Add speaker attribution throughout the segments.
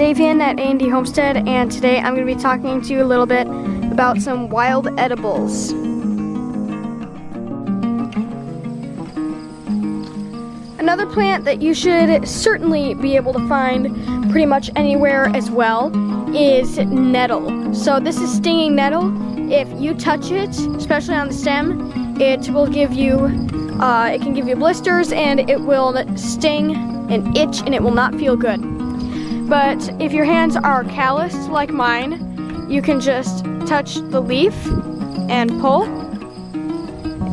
Speaker 1: Davian at A&D Homestead, and today I'm going to be talking to you a little bit about some wild edibles. Another plant that you should certainly be able to find pretty much anywhere as well is nettle. So this is stinging nettle. If you touch it, especially on the stem, it will give you, it can give you blisters, and it will sting and itch, and it will not feel good. But if your hands are calloused like mine, you can just touch the leaf and pull,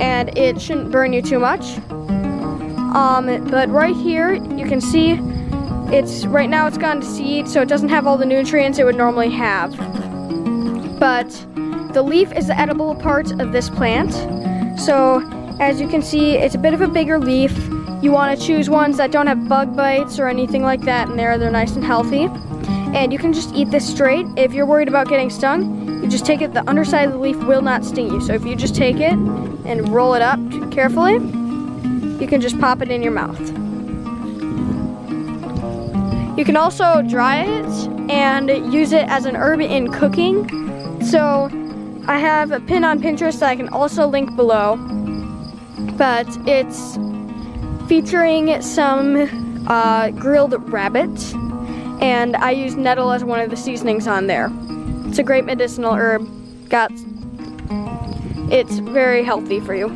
Speaker 1: and it shouldn't burn you too much. But right here, you can see right now it's gone to seed, so it doesn't have all the nutrients it would normally have. But the leaf is the edible part of this plant. So as you can see, it's a bit of a bigger leaf. You want to choose ones that don't have bug bites or anything like that in there. They're nice and healthy. And you can just eat this straight. If you're worried about getting stung, you just take it. The underside of the leaf will not sting you. So if you just take it and roll it up carefully, you can just pop it in your mouth. You can also dry it and use it as an herb in cooking. So I have a pin on Pinterest that I can also link below, but it's featuring some grilled rabbit, and I use nettle as one of the seasonings on there. It's a great medicinal herb. It's very healthy for you.